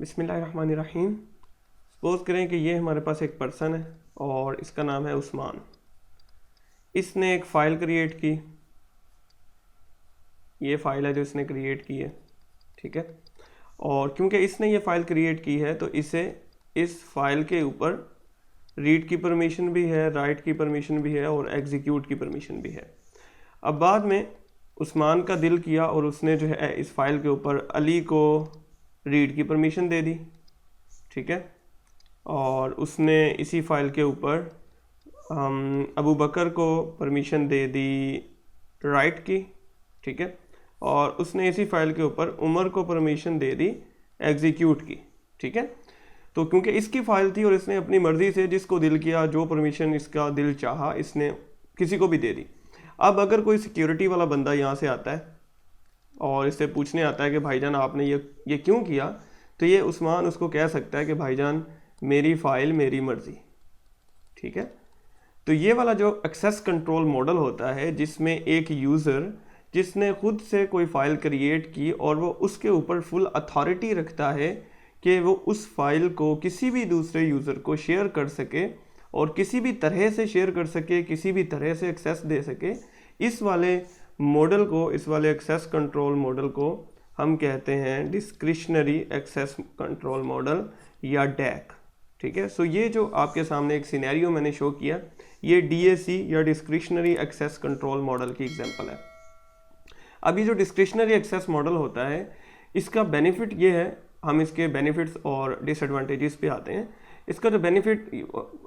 बिस्मिल्लाहिर्रहमानिर्रहीम। सपोज़ करें कि ये हमारे पास एक पर्सन है और इसका नाम है उस्मान। इसने एक फ़ाइल क्रिएट की, ये फ़ाइल है जो इसने क्रिएट की है, ठीक है। और क्योंकि इसने ये फ़ाइल क्रिएट की है तो इसे इस फ़ाइल के ऊपर रीड की परमिशन भी है, राइट की परमिशन भी है और एग्जीक्यूट की परमिशन भी है। अब बाद में उस्मान का दिल किया और उसने जो है इस फ़ाइल के ऊपर अली को रीड की परमिशन दे दी, ठीक है। और उसने इसी फ़ाइल के ऊपर अबू बकर को परमिशन दे दी राइट की, ठीक है। और उसने इसी फ़ाइल के ऊपर उमर को परमिशन दे दी एग्जीक्यूट की, ठीक है। तो क्योंकि इसकी फ़ाइल थी और इसने अपनी मर्ज़ी से जिसको दिल किया, जो परमिशन इसका दिल चाहा, इसने किसी को भी दे दी। अब अगर कोई सिक्योरिटी वाला बंदा यहाँ से आता है और इससे पूछने आता है कि भाईजान आपने ये क्यों किया, तो ये उस्मान उसको कह सकता है कि भाईजान मेरी फ़ाइल मेरी मर्ज़ी, ठीक है। तो ये वाला जो एक्सेस कंट्रोल मॉडल होता है जिसमें एक यूज़र जिसने खुद से कोई फ़ाइल क्रिएट की और वो उसके ऊपर फुल अथॉरिटी रखता है कि वो उस फाइल को किसी भी दूसरे यूज़र को शेयर कर सके और किसी भी तरह से शेयर कर सके, किसी भी तरह से एक्सेस दे सके, इस वाले मॉडल को, इस वाले एक्सेस कंट्रोल मॉडल को हम कहते हैं डिस्क्रिशनरी एक्सेस कंट्रोल मॉडल या डैक, ठीक है। सो ये जो आपके सामने एक सिनेरियो मैंने शो किया, ये डीएसी या डिस्क्रिशनरी एक्सेस कंट्रोल मॉडल की एग्जांपल है। अब ये जो डिस्क्रिशनरी एक्सेस मॉडल होता है, इसका बेनिफिट ये है, हम इसके बेनिफिट्स और डिसएडवांटेजेस पे आते हैं। इसका जो बेनिफिट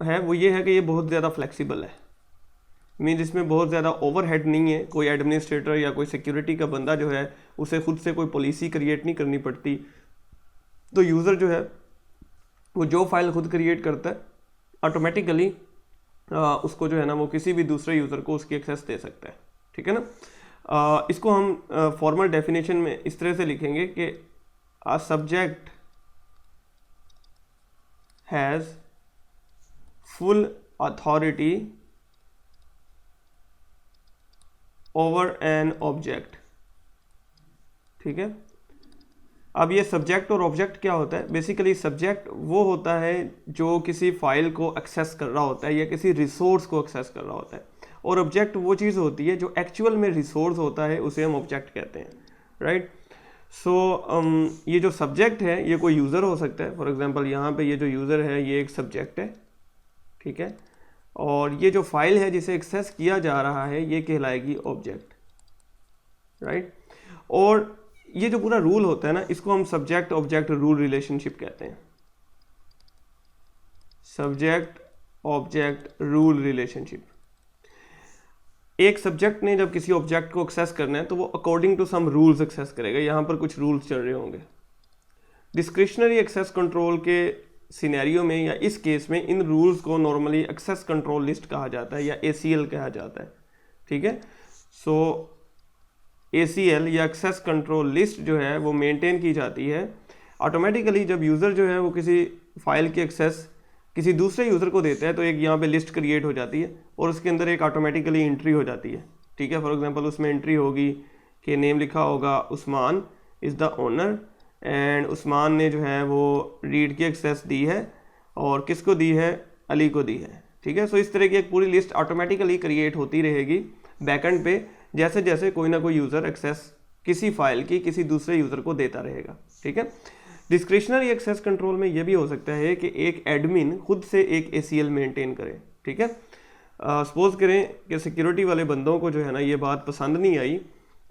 है वो ये है कि ये बहुत ज़्यादा फ्लेक्सिबल है, मीन्स इसमें बहुत ज़्यादा ओवरहेड नहीं है। कोई एडमिनिस्ट्रेटर या कोई सिक्योरिटी का बंदा जो है उसे खुद से कोई पॉलिसी क्रिएट नहीं करनी पड़ती। तो यूज़र जो है वो जो फाइल खुद क्रिएट करता है ऑटोमेटिकली उसको जो है ना वो किसी भी दूसरे यूज़र को उसकी एक्सेस दे सकता है, ठीक है ना। इसको हम फॉर्मल डेफिनेशन में इस तरह से लिखेंगे कि a subject has full authority over an object, ठीक है। अब ये सब्जेक्ट और ऑब्जेक्ट क्या होता है? बेसिकली सब्जेक्ट वो होता है जो किसी फाइल को एक्सेस कर रहा होता है या किसी रिसोर्स को एक्सेस कर रहा होता है, और ऑब्जेक्ट वो चीज़ होती है जो एक्चुअल में रिसोर्स होता है, उसे हम ऑब्जेक्ट कहते हैं, राइट। सो ये जो सब्जेक्ट है ये कोई यूज़र हो सकता है। फॉर एग्जांपल यहाँ पे ये जो यूज़र है ये एक सब्जेक्ट है, ठीक है। और ये जो फाइल है जिसे एक्सेस किया जा रहा है ये कहलाएगी ऑब्जेक्ट, राइट। और ये जो पूरा रूल होता है ना, इसको हम सब्जेक्ट ऑब्जेक्ट रूल रिलेशनशिप कहते हैं, सब्जेक्ट ऑब्जेक्ट रूल रिलेशनशिप। एक सब्जेक्ट ने जब किसी ऑब्जेक्ट को एक्सेस करना है तो वो according to some rules access करेगा। यहाँ पर कुछ रूल्स चल रहे होंगे। डिस्क्रिशनरी एक्सेस कंट्रोल के सिनेरियो में या इस केस में इन रूल्स को नॉर्मली एक्सेस कंट्रोल लिस्ट कहा जाता है या ACL कहा जाता है, ठीक है। सो ACL या एक्सेस कंट्रोल लिस्ट जो है वो मेंटेन की जाती है ऑटोमेटिकली। जब यूज़र जो है वो किसी फाइल की एक्सेस किसी दूसरे यूज़र को देता है तो एक यहाँ पे लिस्ट क्रिएट हो जाती है और उसके अंदर एक ऑटोमेटिकली एंट्री हो जाती है, ठीक है। फॉर एग्जांपल उसमें एंट्री होगी कि नेम लिखा होगा Usman is the owner and Usman ने जो है वो रीड की एक्सेस दी है और किसको दी है? अली को दी है, ठीक है। सो इस तरह की एक पूरी लिस्ट ऑटोमेटिकली क्रिएट होती रहेगी बैकएंड पे, जैसे जैसे कोई ना कोई यूज़र एक्सेस किसी फाइल की किसी दूसरे यूज़र को देता रहेगा, ठीक है। डिस्क्रिशनरी एक्सेस कंट्रोल में यह भी हो सकता है कि एक एडमिन खुद से एक ACL मेंटेन करे, ठीक है। सपोज करें कि सिक्योरिटी वाले बंदों को जो है ना ये बात पसंद नहीं आई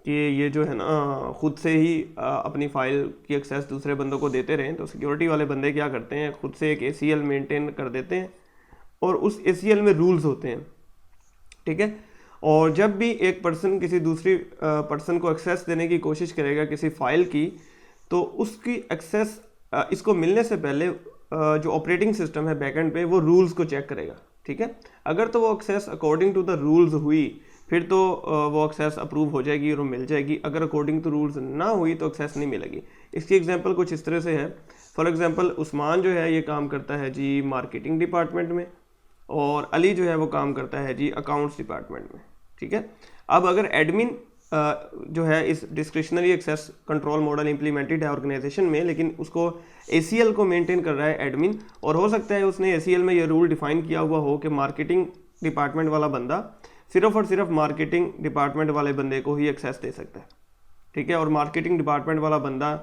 कि ये जो है ना खुद से ही अपनी फ़ाइल की एक्सेस दूसरे बंदों को देते रहें, तो सिक्योरिटी वाले बंदे क्या करते हैं, खुद से एक ACL मेंटेन कर देते हैं और उस ACL में रूल्स होते हैं, ठीक है। और जब भी एक पर्सन किसी दूसरी पर्सन को एक्सेस देने की कोशिश करेगा किसी फाइल की, तो उसकी एक्सेस इसको मिलने से पहले जो ऑपरेटिंग सिस्टम है बैकएंड पे वो रूल्स को चेक करेगा, ठीक है। अगर तो वो access according to the rules हुई फिर तो वो एक्सेस अप्रूव हो जाएगी और वो मिल जाएगी। अगर अकॉर्डिंग टू रूल्स ना हुई तो एक्सेस नहीं मिलेगी। इसकी एग्जांपल कुछ इस तरह से है। फॉर एग्जांपल उस्मान जो है ये काम करता है जी मार्केटिंग डिपार्टमेंट में और अली जो है वो काम करता है जी अकाउंट्स डिपार्टमेंट में, ठीक है। अब अगर एडमिन जो है इस discretionary access control model implemented है ऑर्गेनाइजेशन में, लेकिन उसको ACL को मेंटेन कर रहा है एडमिन, और हो सकता है उसने ACL में ये रूल डिफाइन किया हुआ हो कि मार्केटिंग डिपार्टमेंट वाला बंदा सिर्फ और सिर्फ मार्केटिंग डिपार्टमेंट वाले बंदे को ही एक्सेस दे सकता है, ठीक है, और मार्केटिंग डिपार्टमेंट वाला बंदा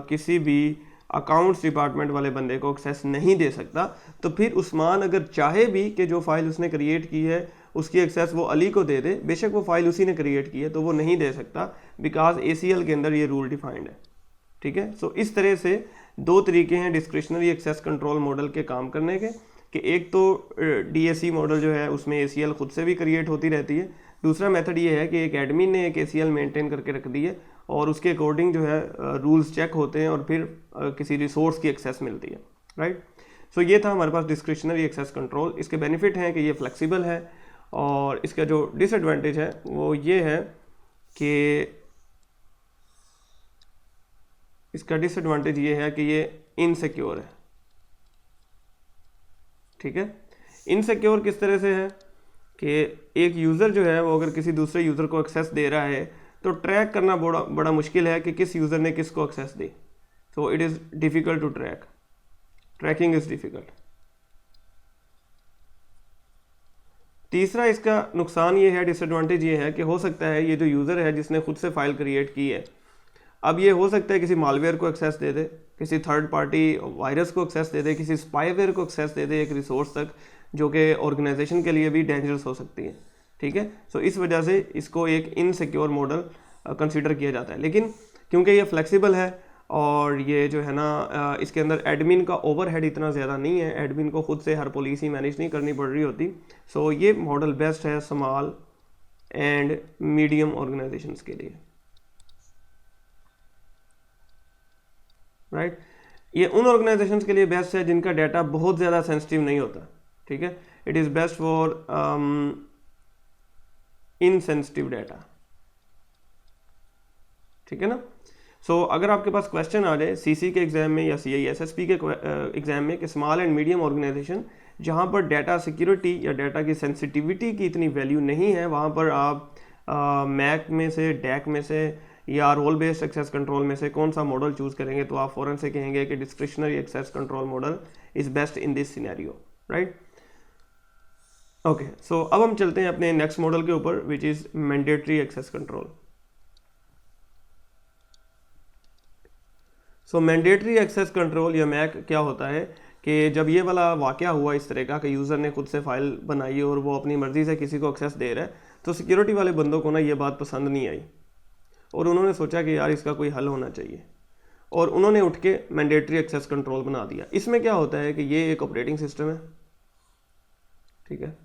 किसी भी अकाउंट्स डिपार्टमेंट वाले बंदे को एक्सेस नहीं दे सकता। तो फिर उस्मान अगर चाहे भी कि जो फाइल उसने क्रिएट की है उसकी एक्सेस वो अली को दे दे, बेशक वो फाइल उसी ने क्रिएट की है, तो वो नहीं दे सकता, बिकॉज ACL के अंदर ये रूल डिफाइंड है, ठीक है। सो इस तरह से दो तरीके हैं डिस्क्रिशनरी एक्सेस कंट्रोल मॉडल के काम करने के, कि एक तो DAC मॉडल जो है उसमें ACL खुद से भी क्रिएट होती रहती है, दूसरा मेथड ये है कि एक एडमिन ने एक ACL मेंटेन करके रख दी है और उसके अकॉर्डिंग जो है रूल्स चेक होते हैं और फिर किसी रिसोर्स की एक्सेस मिलती है, राइट। सो ये था हमारे पास डिस्क्रिशनरी एक्सेस कंट्रोल। इसके बेनिफिट हैं कि ये फ्लेक्सिबल है, और इसका जो डिसएडवांटेज है वो ये है कि इसका डिसएडवांटेज ये है कि ये इनसिक्योर है, ठीक है। इनसिक्योर किस तरह से है कि एक यूज़र जो है वो अगर किसी दूसरे यूज़र को एक्सेस दे रहा है तो ट्रैक करना बड़ा मुश्किल है कि किस यूज़र ने किसको एक्सेस दी। So it is difficult to track, tracking is difficult. तीसरा इसका नुकसान ये है, डिसएडवांटेज ये है कि हो सकता है ये जो यूज़र है जिसने खुद से फाइल क्रिएट की है, अब ये हो सकता है किसी मालवेयर को एक्सेस दे दे, किसी थर्ड पार्टी वायरस को एक्सेस दे दे, किसी स्पाईवेयर को एक्सेस दे दे एक रिसोर्स तक, जो कि ऑर्गेनाइजेशन के लिए भी डेंजरस हो सकती है, ठीक है। सो इस वजह से इसको एक इनसिक्योर मॉडल कंसीडर किया जाता है। लेकिन क्योंकि ये फ्लेक्सिबल है और ये जो है ना इसके अंदर एडमिन का ओवरहेड इतना ज़्यादा नहीं है, एडमिन को खुद से हर पॉलिसी मैनेज नहीं करनी पड़ रही होती, सो ये मॉडल बेस्ट है स्मॉल एंड मीडियम ऑर्गेनाइजेशंस के लिए, राइट। ये उन ऑर्गेनाइजेशंस के लिए बेस्ट है जिनका डाटा बहुत ज़्यादा सेंसिटिव नहीं होता, ठीक है। It is best for insensitive data, ठीक है ना। सो अगर आपके पास क्वेश्चन आ जाए CC के एग्जाम में या CISSP के एग्जाम में कि स्मॉल एंड मीडियम ऑर्गेनाइजेशन जहाँ पर डाटा सिक्योरिटी या डाटा की सेंसिटिविटी की इतनी वैल्यू नहीं है, वहाँ पर आप मैक में से, डैक में से या रोल बेस्ड एक्सेस कंट्रोल में से कौन सा मॉडल चूज़ करेंगे, तो आप फ़ौरन से कहेंगे कि discretionary access control model is best in this scenario, right. Okay, so अब हम चलते हैं अपने नेक्स्ट मॉडल के ऊपर, which is mandatory access control. So mandatory access control या मैक क्या होता है कि जब ये वाला वाक़या हुआ इस तरह का कि यूज़र ने खुद से फाइल बनाई और वो अपनी मर्ज़ी से किसी को एक्सेस दे रहा है, तो सिक्योरिटी वाले बंदों को ना ये बात पसंद नहीं आई और उन्होंने सोचा कि यार इसका कोई हल होना चाहिए, और उन्होंने उठ के मैंडेटरी एक्सेस कंट्रोल बना दिया। इसमें क्या होता है कि ये एक ऑपरेटिंग सिस्टम है, ठीक है,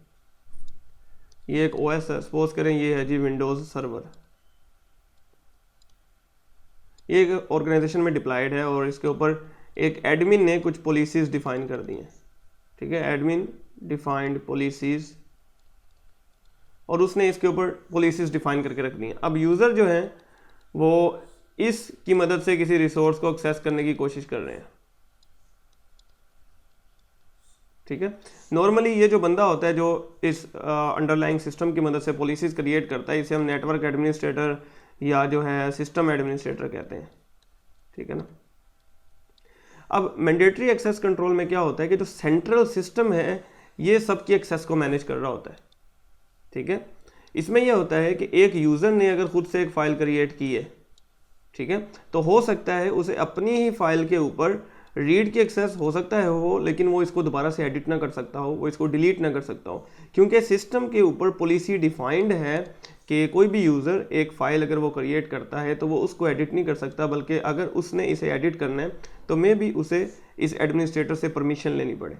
ये एक OS है, सपोज करें ये है जी विंडोज़ सर्वर, ये एक ऑर्गेनाइजेशन में डिप्लॉयड है और इसके ऊपर एक एडमिन ने कुछ पॉलिसीज़ डिफाइन कर दी हैं, ठीक है, एडमिन डिफाइंड पॉलिसीज़, और उसने इसके ऊपर पॉलिसीज़ डिफाइन करके रख दी हैं। अब यूज़र जो है वो इसकी मदद से किसी रिसोर्स को एक्सेस करने की कोशिश कर रहे हैं, ठीक है। नॉर्मली ये जो बंदा होता है जो इस अंडरलाइंग सिस्टम की मदद से पॉलिसीज़ क्रिएट करता है, इसे हम नेटवर्क एडमिनिस्ट्रेटर या जो है सिस्टम एडमिनिस्ट्रेटर कहते हैं, ठीक है ना। अब मैंडेटरी एक्सेस कंट्रोल में क्या होता है कि जो सेंट्रल सिस्टम है ये सबकी एक्सेस को मैनेज कर रहा होता है, ठीक है। इसमें यह होता है कि एक यूज़र ने अगर खुद से एक फ़ाइल क्रिएट की है, ठीक है, तो हो सकता है उसे अपनी ही फाइल के ऊपर रीड की एक्सेस हो सकता है हो, लेकिन वो इसको दोबारा से एडिट ना कर सकता हो, वो इसको डिलीट ना कर सकता हो, क्योंकि सिस्टम के ऊपर पॉलिसी डिफाइंड है कि कोई भी यूज़र एक फ़ाइल अगर वो क्रिएट करता है तो वो उसको एडिट नहीं कर सकता, बल्कि अगर उसने इसे एडिट करना है तो मे भी उसे इस एडमिनिस्ट्रेटर से परमिशन लेनी पड़े,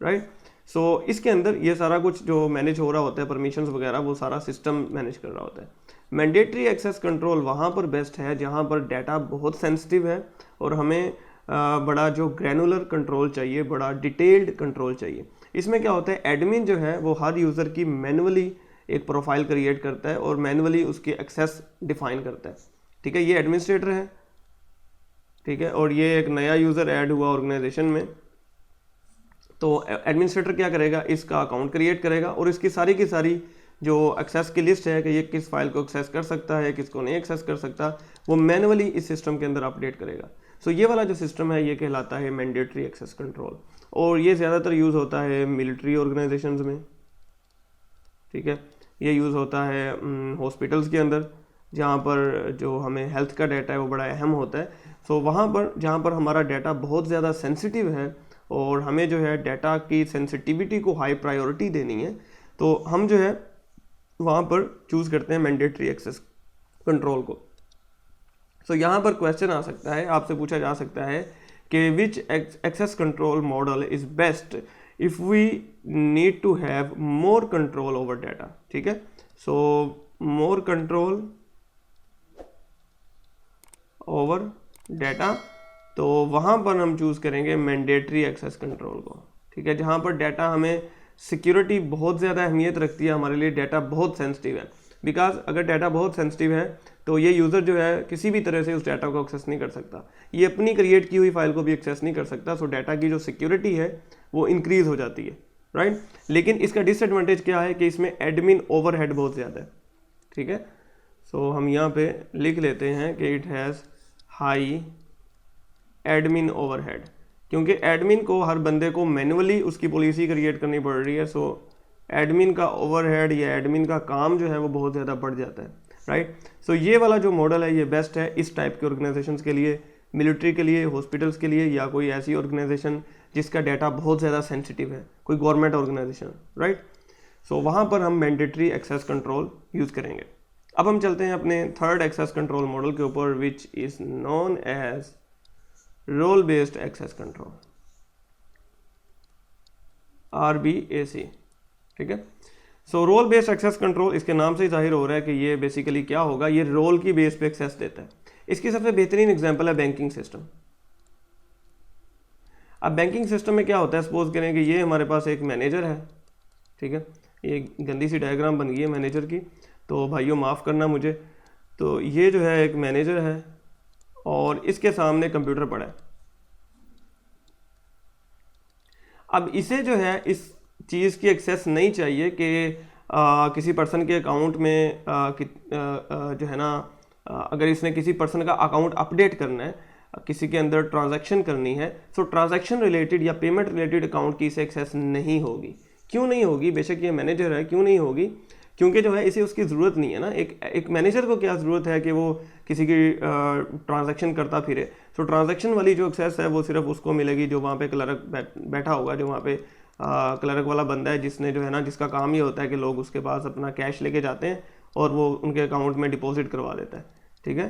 राइट। सो इसके अंदर ये सारा कुछ जो मैनेज हो रहा होता है, परमिशंस वगैरह, वो सारा सिस्टम मैनेज कर रहा होता है। मैंडेटरी एक्सेस कंट्रोल वहाँ पर बेस्ट है जहाँ पर डाटा बहुत सेंसिटिव है और हमें बड़ा जो ग्रैनुलर कंट्रोल चाहिए, बड़ा डिटेल्ड कंट्रोल चाहिए। इसमें क्या होता है, एडमिन जो है वो हर यूज़र की मैनुअली एक प्रोफाइल क्रिएट करता है और मैनुअली उसकी एक्सेस डिफाइन करता है, ठीक है। ये एडमिनिस्ट्रेटर है, ठीक है, और ये एक नया यूज़र ऐड हुआ ऑर्गेनाइजेशन में, तो एडमिनिस्ट्रेटर क्या करेगा, इसका अकाउंट क्रिएट करेगा और इसकी सारी की सारी जो एक्सेस की लिस्ट है कि ये किस फाइल को एक्सेस कर सकता है, किसको नहीं एक्सेस कर सकता, वो मैनुअली इस सिस्टम के अंदर अपडेट करेगा। सो ये वाला जो सिस्टम है ये कहलाता है मैंडेटरी एक्सेस कंट्रोल, और ये ज़्यादातर यूज़ होता है मिलिट्री ऑर्गेनाइजेशंस में, ठीक है। ये यूज़ होता है हॉस्पिटल्स के अंदर, जहाँ पर जो हमें हेल्थ का डाटा है वो बड़ा अहम होता है। सो वहाँ पर जहाँ पर हमारा डाटा बहुत ज़्यादा सेंसिटिव है और हमें जो है डाटा की सेंसिटिविटी को हाई प्रायोरिटी देनी है, तो हम जो है वहाँ पर चूज़ करते हैं मैंडेटरी एक्सेस कंट्रोल को। सो यहाँ पर क्वेश्चन आ सकता है, आपसे पूछा जा सकता है कि which access control model is best if we need to have more control over data, ठीक है। So more control over data, तो वहाँ पर हम चूज़ करेंगे मैंडेटरी एक्सेस कंट्रोल को, ठीक है। जहाँ पर डाटा हमें सिक्योरिटी बहुत ज़्यादा अहमियत रखती है, हमारे लिए डाटा बहुत सेंसिटिव है, बिकॉज अगर डाटा बहुत सेंसिटिव है तो ये यूज़र जो है किसी भी तरह से उस डाटा को एक्सेस नहीं कर सकता, ये अपनी क्रिएट की हुई फाइल को भी एक्सेस नहीं कर सकता। सो डाटा की जो सिक्योरिटी है वो इंक्रीज़ हो जाती है, राइट। लेकिन इसका डिसएडवांटेज क्या है कि इसमें एडमिन ओवरहेड बहुत ज़्यादा है, ठीक है। सो हम यहाँ पे लिख लेते हैं कि it has high admin overhead, क्योंकि एडमिन को हर बंदे को मैनुअली उसकी पॉलिसी क्रिएट करनी पड़ रही है। सो एडमिन का ओवरहेड या एडमिन का काम जो है वो बहुत ज़्यादा बढ़ जाता है, राइट। सो ये वाला जो मॉडल है ये बेस्ट है इस टाइप के ऑर्गेनाइजेशंस के लिए, मिलिट्री के लिए, हॉस्पिटल्स के लिए, या कोई ऐसी ऑर्गेनाइजेशन जिसका डाटा बहुत ज़्यादा सेंसिटिव है, कोई गवर्नमेंट ऑर्गेनाइजेशन, राइट। सो वहाँ पर हम मैंडेटरी एक्सेस कंट्रोल यूज़ करेंगे। अब हम चलते हैं अपने थर्ड एक्सेस कंट्रोल मॉडल के ऊपर, which is known as role based access control, RBAC, ठीक है। So role based access control, इसके नाम से ही जाहिर हो रहा है कि ये बेसिकली क्या होगा, ये रोल की बेस पे एक्सेस देता है। इसकी सबसे बेहतरीन एग्जांपल है बैंकिंग सिस्टम। अब बैंकिंग सिस्टम में क्या होता है, सपोज करें कि ये हमारे पास एक मैनेजर है, ठीक है। ये गंदी सी डायग्राम बन गई है मैनेजर की, तो भाइयों माफ़ करना मुझे। तो ये जो है एक मैनेजर है और इसके सामने कंप्यूटर पड़ा है। अब इसे जो है इस चीज़ की एक्सेस नहीं चाहिए कि किसी पर्सन के अकाउंट में जो है ना, अगर इसने किसी पर्सन का अकाउंट अपडेट करना है, किसी के अंदर ट्रांजैक्शन करनी है, तो ट्रांजैक्शन रिलेटेड या पेमेंट रिलेटेड अकाउंट की इसे एक्सेस नहीं होगी। क्यों नहीं होगी? बेशक ये मैनेजर है, क्यों नहीं होगी? क्योंकि जो है इसे उसकी ज़रूरत नहीं है ना। एक मैनेजर को क्या ज़रूरत है कि वो किसी की ट्रांजैक्शन करता फिरे। तो ट्रांजैक्शन वाली जो एक्सेस है वो सिर्फ उसको मिलेगी जो वहाँ पे क्लर्क बैठा होगा, जो वहाँ पे क्लर्क वाला बंदा है, जिसने जो है ना, जिसका काम ही होता है कि लोग उसके पास अपना कैश लेके जाते हैं और वो उनके अकाउंट में डिपॉजिट करवा देता है, ठीक है।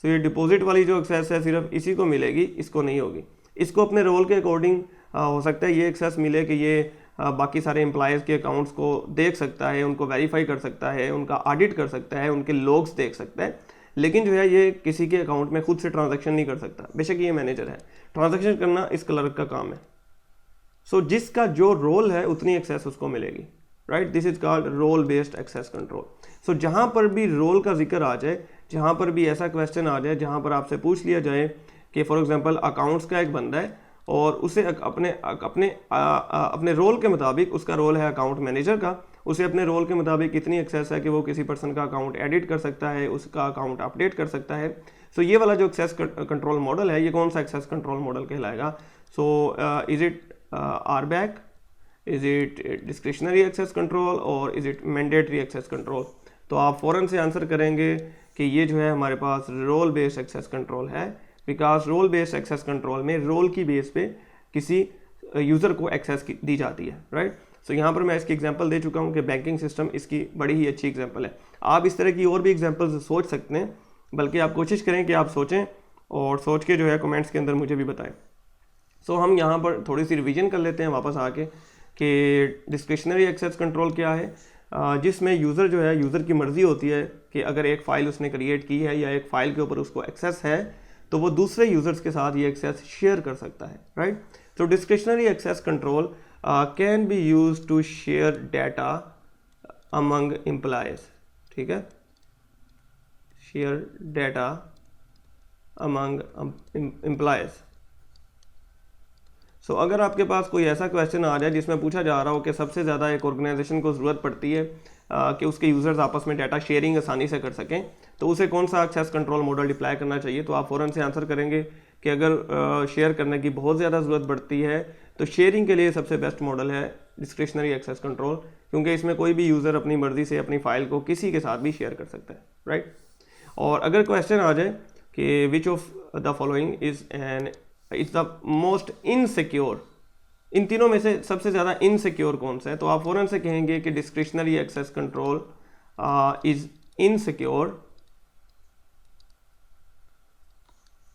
तो ये डिपॉजिट वाली जो एक्सेस है सिर्फ इसी को मिलेगी, इसको नहीं होगी। इसको अपने रोल के अकॉर्डिंग हो सकता है ये एक्सेस मिले कि ये बाकी सारे एम्प्लॉयज़ के अकाउंट्स को देख सकता है, उनको वेरीफाई कर सकता है, उनका ऑडिट कर सकता है, उनके लॉग्स देख सकता है, लेकिन जो है ये किसी के अकाउंट में खुद से ट्रांजैक्शन नहीं कर सकता। बेशक ये मैनेजर है, ट्रांजैक्शन करना इस क्लर्क का काम है। सो जिसका जो रोल है उतनी एक्सेस उसको मिलेगी, right. This is called role based access control. So जहाँ पर भी रोल का जिक्र आ जाए, जहाँ पर भी ऐसा क्वेश्चन आ जाए जहाँ पर आपसे पूछ लिया जाए कि फॉर एग्जांपल अकाउंट्स का एक बंदा है और उसे अपने रोल के मुताबिक, उसका रोल है अकाउंट मैनेजर का, उसे अपने रोल के मुताबिक कितनी एक्सेस है कि वो किसी पर्सन का अकाउंट एडिट कर सकता है, उसका अकाउंट अपडेट कर सकता है। सो ये वाला जो एक्सेस कंट्रोल मॉडल है, ये कौन सा एक्सेस कंट्रोल मॉडल कहलाएगा? So is it RBAC, is it discretionary access control और is it mandatory access control? तो आप फ़ौरन से आंसर करेंगे कि ये जो है हमारे पास रोल बेस्ड एक्सेस कंट्रोल है, because role based access control में रोल की बेस पे किसी यूज़र को एक्सेस दी जाती है, राइट। सो यहाँ पर मैं इसकी एग्जांपल दे चुका हूँ कि बैंकिंग सिस्टम इसकी बड़ी ही अच्छी एग्जांपल है। आप इस तरह की और भी एग्जांपल्स सोच सकते हैं, बल्कि आप कोशिश करें कि आप सोचें और सोच के जो है कमेंट्स के अंदर मुझे भी बताएं। सो हम यहाँ पर थोड़ी सी रिवीजन कर लेते हैं वापस आके कि डिस्क्रिशनरी एक्सेस कंट्रोल क्या है, जिसमें यूज़र जो है, यूज़र की मर्ज़ी होती है कि अगर एक फ़ाइल उसने क्रिएट की है या एक फ़ाइल के ऊपर उसको एक्सेस है तो वो दूसरे यूज़र्स के साथ ये एक्सेस शेयर कर सकता है, राइट। तो discretionary access control can be use to share data among employees, ठीक है, share data among employees. So अगर आपके पास कोई ऐसा क्वेश्चन आ जाए जिसमें पूछा जा रहा हो कि सबसे ज़्यादा एक ऑर्गेनाइजेशन को ज़रूरत पड़ती है कि उसके यूज़र्स आपस में डाटा शेयरिंग आसानी से कर सकें, तो उसे कौन सा एक्सेस कंट्रोल मॉडल डिप्लाई करना चाहिए? तो आप फ़ौरन से आंसर करेंगे कि अगर शेयर करने की बहुत ज़्यादा ज़रूरत बढ़ती है तो शेयरिंग के लिए सबसे बेस्ट मॉडल है डिस्क्रिशनरी एक्सेस कंट्रोल, क्योंकि इसमें कोई भी यूज़र अपनी मर्ज़ी से अपनी फ़ाइल को किसी के साथ भी शेयर कर सकता है, राइट। और अगर क्वेश्चन आ जाए कि which of the following is the most insecure, इन तीनों में से सबसे ज़्यादा इनसिक्योर कौन सा है, तो आप फ़ौरन से कहेंगे कि discretionary access control is insecure.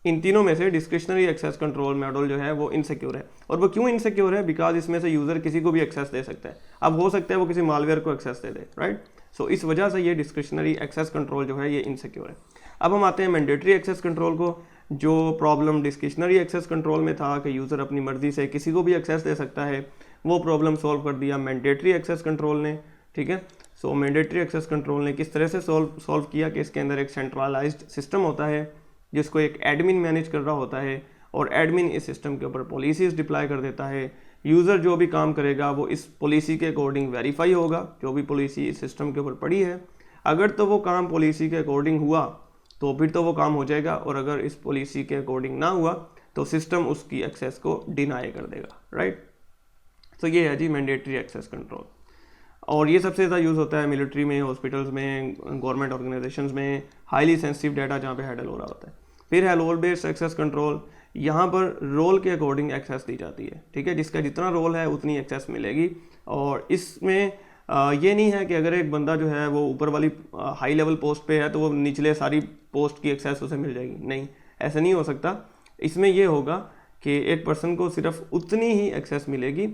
इन तीनों में से डिस्क्रिशनरी एक्सेस कंट्रोल मॉडल जो है वो इनसिक्योर है। और वो क्यों इनसिक्योर है? बिकॉज इसमें से यूज़र किसी को भी एक्सेस दे सकता है। अब हो सकता है वो किसी मालवेयर को एक्सेस दे दे, राइट। सो इस वजह से ये डिस्क्रिशनरी एक्सेस कंट्रोल जो है ये इनसिक्योर है। अब हम आते हैं मैंडेटरी एक्सेस कंट्रोल को। जो प्रॉब्लम डिस्क्रिशनरी एक्सेस कंट्रोल में था कि यूज़र अपनी मर्जी से किसी को भी एक्सेस दे सकता है, वो प्रॉब्लम सॉल्व कर दिया मैंडेटरी एक्सेस कंट्रोल ने, ठीक है। सो मैंडेटरी एक्सेस कंट्रोल ने किस तरह से सॉल्व किया कि इसके अंदर एक सेंट्रलाइज्ड सिस्टम होता है जिसको एक एडमिन मैनेज कर रहा होता है, और एडमिन इस सिस्टम के ऊपर पॉलिसीज़ डिप्लाई कर देता है। यूज़र जो भी काम करेगा वो इस पॉलिसी के अकॉर्डिंग वेरीफाई होगा, जो भी पॉलिसी इस सिस्टम के ऊपर पड़ी है। अगर तो वो काम पॉलिसी के अकॉर्डिंग हुआ तो फिर तो वो काम हो जाएगा, और अगर इस पॉलिसी के अकॉर्डिंग ना हुआ तो सिस्टम उसकी एक्सेस को डिनाई कर देगा, राइट। तो ये है जी मैंडेटरी एक्सेस कंट्रोल, और ये सबसे ज़्यादा यूज़ होता है मिलिट्री में, हॉस्पिटल्स में, गवर्नमेंट ऑर्गेनाइजेशंस में, हाईली सेंसिटिव डाटा जहाँ पे हैंडल हो रहा होता है। फिर है रोल बेस्ड एक्सेस कंट्रोल। यहाँ पर रोल के अकॉर्डिंग एक्सेस दी जाती है, ठीक है। जिसका जितना रोल है उतनी एक्सेस मिलेगी, और इसमें ये नहीं है कि अगर एक बंदा जो है वो ऊपर वाली हाई लेवल पोस्ट पे है तो वो निचले सारी पोस्ट की एक्सेस उसे मिल जाएगी, नहीं, ऐसा नहीं हो सकता। इसमें ये होगा कि एक पर्सन को सिर्फ उतनी ही एक्सेस मिलेगी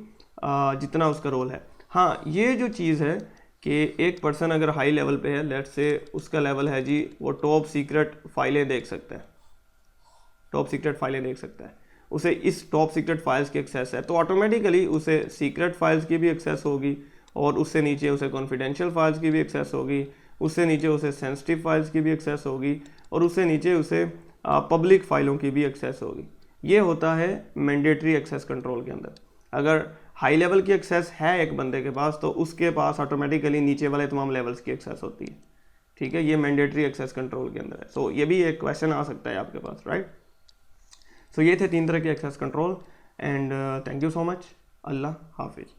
जितना उसका रोल है। हाँ, ये जो चीज़ है कि एक पर्सन अगर हाई लेवल पे है, लेट्स से उसका लेवल है जी वो टॉप सीक्रेट फाइलें देख सकता है, टॉप सीक्रेट फाइलें देख सकता है, उसे इस टॉप सीक्रेट फाइल्स की एक्सेस है, तो ऑटोमेटिकली उसे सीक्रेट फाइल्स की भी एक्सेस होगी, और उससे नीचे उसे कॉन्फिडेंशियल फाइल्स की भी एक्सेस होगी, उससे नीचे उसे सेंसिटिव फाइल्स की भी एक्सेस होगी, और उससे नीचे उसे पब्लिक फाइलों की भी एक्सेस होगी। ये होता है मैंडेटरी एक्सेस कंट्रोल के अंदर। अगर हाई लेवल की एक्सेस है एक बंदे के पास तो उसके पास ऑटोमेटिकली नीचे वाले तमाम लेवल्स की एक्सेस होती है, ठीक है। ये मैंडेटरी एक्सेस कंट्रोल के अंदर है। सो ये भी एक क्वेश्चन आ सकता है आपके पास, राइट। सो ये थे 3 तरह के access control, and thank you so much. अल्लाह हाफिज़।